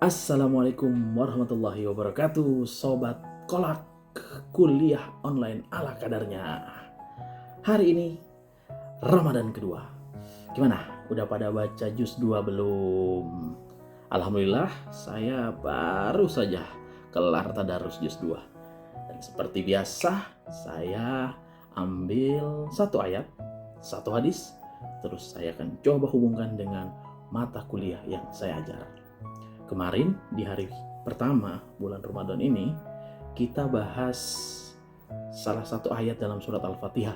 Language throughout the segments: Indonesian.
Assalamualaikum warahmatullahi wabarakatuh, Sobat Kolak Kuliah Online ala kadarnya. Hari ini Ramadan kedua. Gimana? Udah pada baca juz 2 belum? Alhamdulillah, saya baru saja kelar tadarus juz 2. Dan seperti biasa, saya ambil satu ayat, satu hadis, terus saya akan coba hubungkan dengan mata kuliah yang saya ajar. Kemarin di hari pertama bulan Ramadan ini kita bahas salah satu ayat dalam surat Al-Fatihah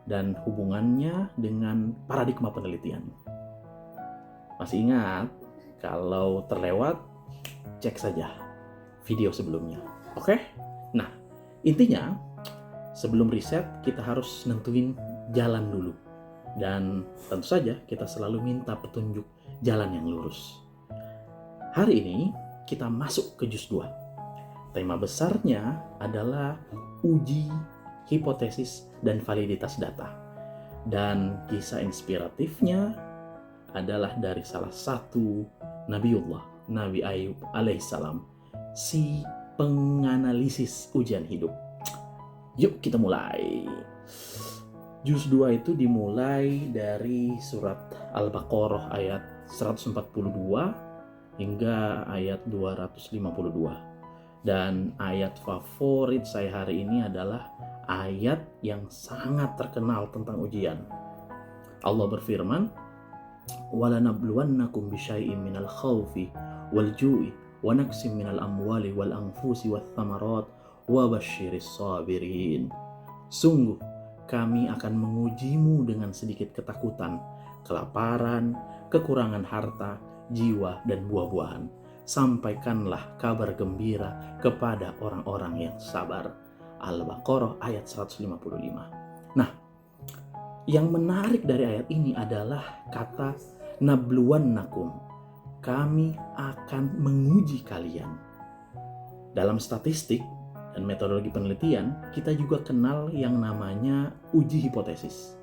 dan hubungannya dengan paradigma penelitian. Masih ingat? Kalau terlewat, cek saja video sebelumnya. Oke? Nah, intinya sebelum riset kita harus nentuin jalan dulu. Dan tentu saja kita selalu minta petunjuk jalan yang lurus. Hari ini kita masuk ke juz 2. Tema besarnya adalah uji hipotesis dan validitas data. Dan kisah inspiratifnya adalah dari salah satu Nabiullah, Nabi Ayub alaihissalam, si penganalisis ujian hidup. Yuk kita mulai. Juz 2 itu dimulai dari surat Al-Baqarah ayat 142 hingga ayat 252. Dan ayat favorit saya hari ini adalah ayat yang sangat terkenal tentang ujian. Allah berfirman, "Walanabluwannakum bisyai'im minal khawfi wal ju'i wa naqsim minal amwali wal anfusi wath thamarat wa basyiris sabirin." Sungguh kami akan mengujimu dengan sedikit ketakutan, kelaparan, kekurangan harta, jiwa, dan buah-buahan. Sampaikanlah kabar gembira kepada orang-orang yang sabar. Al-Baqarah ayat 155. Nah, yang menarik dari ayat ini adalah kata nabluwannakum. Kami akan menguji kalian. Dalam statistik dan metodologi penelitian, kita juga kenal yang namanya uji hipotesis.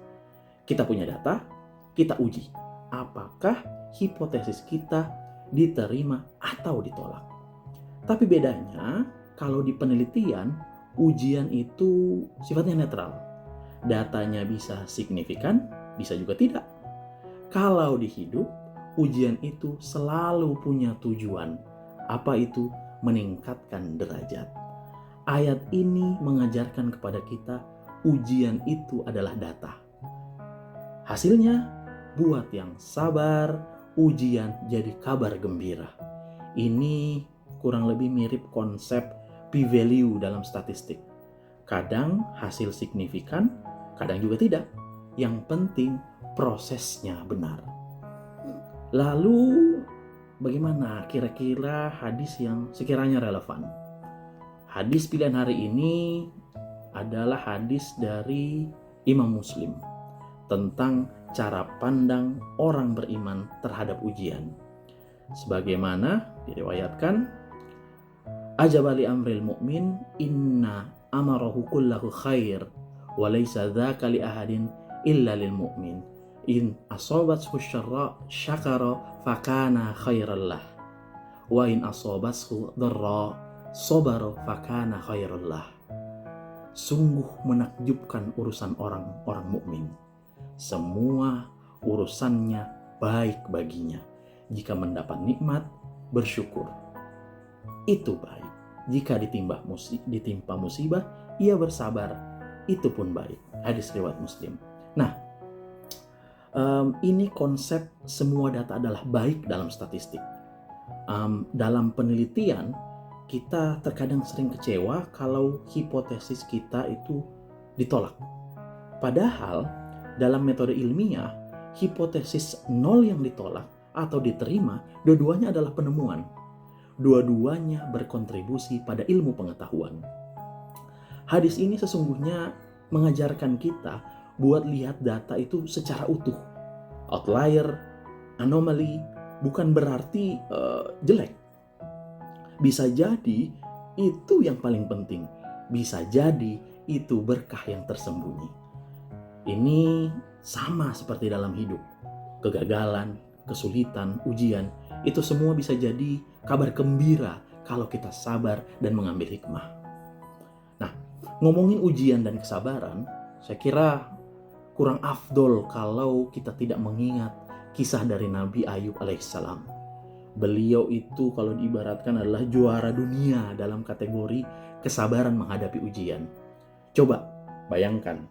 Kita punya data, kita uji. Apakah hipotesis kita diterima atau ditolak? Tapi bedanya, kalau di penelitian, ujian itu sifatnya netral. Datanya bisa signifikan, bisa juga tidak. Kalau di hidup, ujian itu selalu punya tujuan. Apa itu? Meningkatkan derajat. Ayat ini mengajarkan kepada kita ujian itu adalah data. Hasilnya, buat yang sabar, ujian jadi kabar gembira. Ini kurang lebih mirip konsep p-value dalam statistik. Kadang hasil signifikan, kadang juga tidak. Yang penting prosesnya benar. Lalu bagaimana kira-kira hadis yang sekiranya relevan? Hadis pilihan hari ini adalah hadis dari Imam Muslim tentang cara pandang orang beriman terhadap ujian. Sebagaimana diriwayatkan, ajabali amril mu'min inna amarahu kullahu khair wa laysa dzaka li ahadin illa lil mu'min in asabathu syarra syakara fakana khairan lah wa in asabathu dharra sabara fakana khairan lah. Sungguh menakjubkan urusan orang-orang mukmin. Semua urusannya baik baginya. Jika mendapat nikmat, bersyukur. Itu baik. Jika ditimpa musibah, ia bersabar. Itu pun baik. Hadis riwayat Muslim. Nah, ini konsep semua data adalah baik dalam statistik. Dalam penelitian, kita terkadang sering kecewa kalau hipotesis kita itu ditolak. Padahal dalam metode ilmiah, hipotesis nol yang ditolak atau diterima, dua-duanya adalah penemuan. Dua-duanya berkontribusi pada ilmu pengetahuan. Hadis ini sesungguhnya mengajarkan kita buat lihat data itu secara utuh. Outlier, anomali, bukan berarti jelek. Bisa jadi itu yang paling penting. Bisa jadi itu berkah yang tersembunyi. Ini sama seperti dalam hidup. Kegagalan, kesulitan, ujian, itu semua bisa jadi kabar gembira kalau kita sabar dan mengambil hikmah. Nah, ngomongin ujian dan kesabaran, saya kira kurang afdol kalau kita tidak mengingat kisah dari Nabi Ayub alaihissalam. Beliau itu kalau diibaratkan adalah juara dunia dalam kategori kesabaran menghadapi ujian. Coba bayangkan,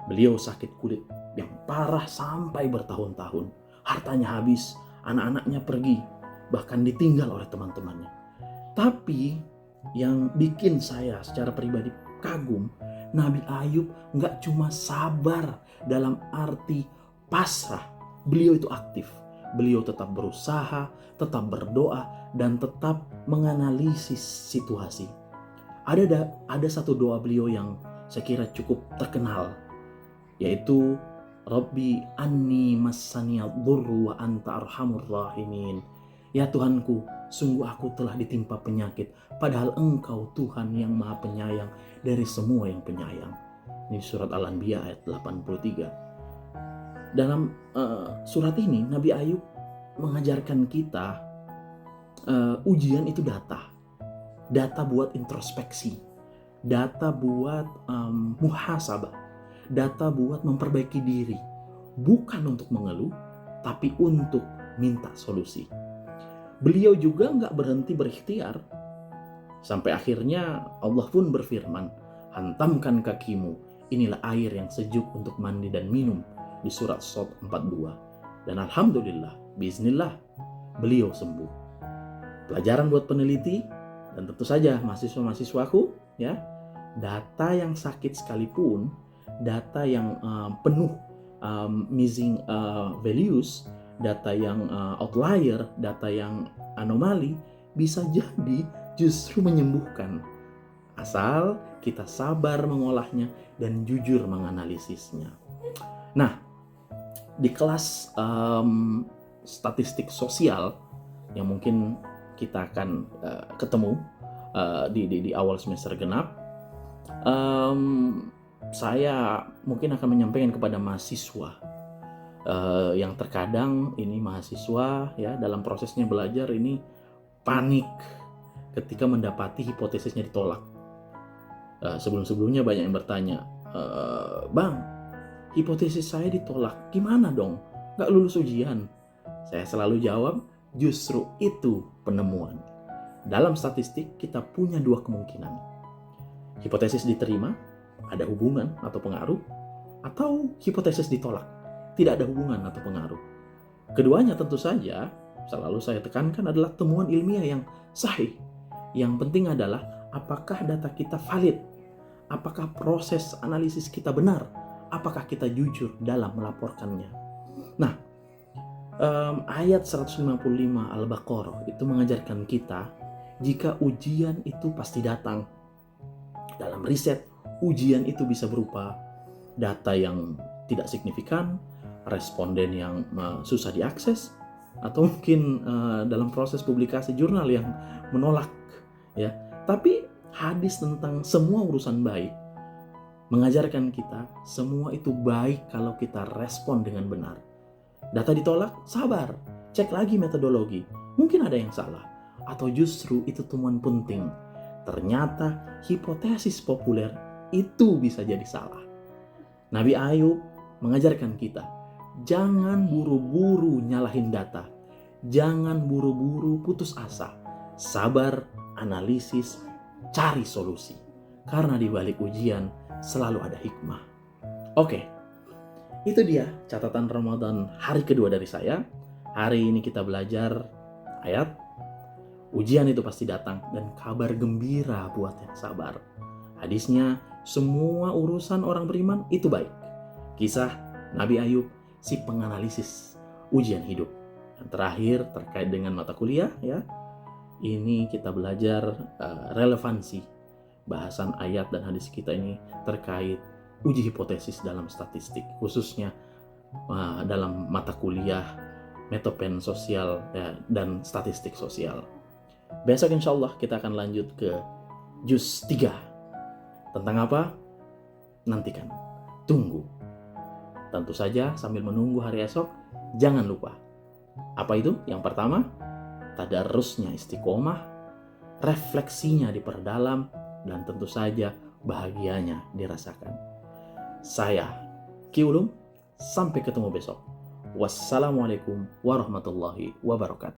beliau sakit kulit yang parah sampai bertahun-tahun. Hartanya habis, anak-anaknya pergi, bahkan ditinggal oleh teman-temannya. Tapi yang bikin saya secara pribadi kagum, Nabi Ayub nggak cuma sabar dalam arti pasrah. Beliau itu aktif. Beliau tetap berusaha, tetap berdoa, dan tetap menganalisis situasi. Ada satu doa beliau yang saya kira cukup terkenal, yaitu Rabbi anni massaniyad dhurru wa anta arhamur rahimin. Ya Tuhanku, sungguh aku telah ditimpa penyakit, padahal Engkau Tuhan yang Maha Penyayang dari semua yang penyayang. Ini surat Al-Anbiya ayat 83. Dalam surat ini Nabi Ayub mengajarkan kita ujian itu data buat introspeksi, data buat muhasabah, data buat memperbaiki diri, bukan untuk mengeluh, tapi untuk minta solusi. Beliau juga nggak berhenti berikhtiar, sampai akhirnya Allah pun berfirman, hantamkan kakimu, inilah air yang sejuk untuk mandi dan minum, di surat Shad 42. Dan alhamdulillah, biiznillah, beliau sembuh. Pelajaran buat peneliti dan tentu saja mahasiswa-mahasiswaku, ya, data yang sakit sekalipun, data yang penuh missing values, data yang outlier, data yang anomali, bisa jadi justru menyembuhkan. Asal kita sabar mengolahnya dan jujur menganalisisnya. Nah, di kelas statistik sosial yang mungkin kita akan ketemu di awal semester genap, saya mungkin akan menyampaikan kepada mahasiswa yang terkadang ini mahasiswa ya dalam prosesnya belajar ini panik ketika mendapati hipotesisnya ditolak. Sebelum-sebelumnya banyak yang bertanya, Bang, hipotesis saya ditolak, gimana dong? Gak lulus ujian? Saya selalu jawab, justru itu penemuan. Dalam statistik kita punya dua kemungkinan. Hipotesis diterima, ada hubungan atau pengaruh, atau hipotesis ditolak, tidak ada hubungan atau pengaruh. Keduanya tentu saja selalu saya tekankan adalah temuan ilmiah yang sahih. Yang penting adalah apakah data kita valid, apakah proses analisis kita benar, apakah kita jujur dalam melaporkannya. Nah, ayat 155 Al-Baqarah itu mengajarkan kita jika ujian itu pasti datang. Dalam riset, ujian itu bisa berupa data yang tidak signifikan, responden yang susah diakses, atau mungkin dalam proses publikasi jurnal yang menolak, ya. Tapi hadis tentang semua urusan baik mengajarkan kita semua itu baik kalau kita respon dengan benar. Data ditolak, sabar, cek lagi metodologi, mungkin ada yang salah, atau justru itu temuan penting. Ternyata hipotesis populer itu bisa jadi salah. Nabi Ayub mengajarkan kita, jangan buru-buru nyalahin data, jangan buru-buru putus asa, sabar, analisis, cari solusi. Karena di balik ujian selalu ada hikmah. Oke, itu dia catatan Ramadan hari kedua dari saya. Hari ini kita belajar ayat, ujian itu pasti datang dan kabar gembira buat yang sabar. Hadisnya, semua urusan orang beriman itu baik. Kisah Nabi Ayub, si penganalisis ujian hidup. Dan terakhir terkait dengan mata kuliah, ya, ini kita belajar relevansi bahasan ayat dan hadis kita ini terkait uji hipotesis dalam statistik, khususnya dalam mata kuliah metopen sosial dan statistik sosial. Besok insya Allah kita akan lanjut ke juz 3. Tentang apa? Nantikan, tunggu. Tentu saja sambil menunggu hari esok, jangan lupa. Apa itu? Yang pertama, tadarusnya istiqomah, refleksinya diperdalam, dan tentu saja bahagianya dirasakan. Saya Ki Ulum, sampai ketemu besok. Wassalamualaikum warahmatullahi wabarakatuh.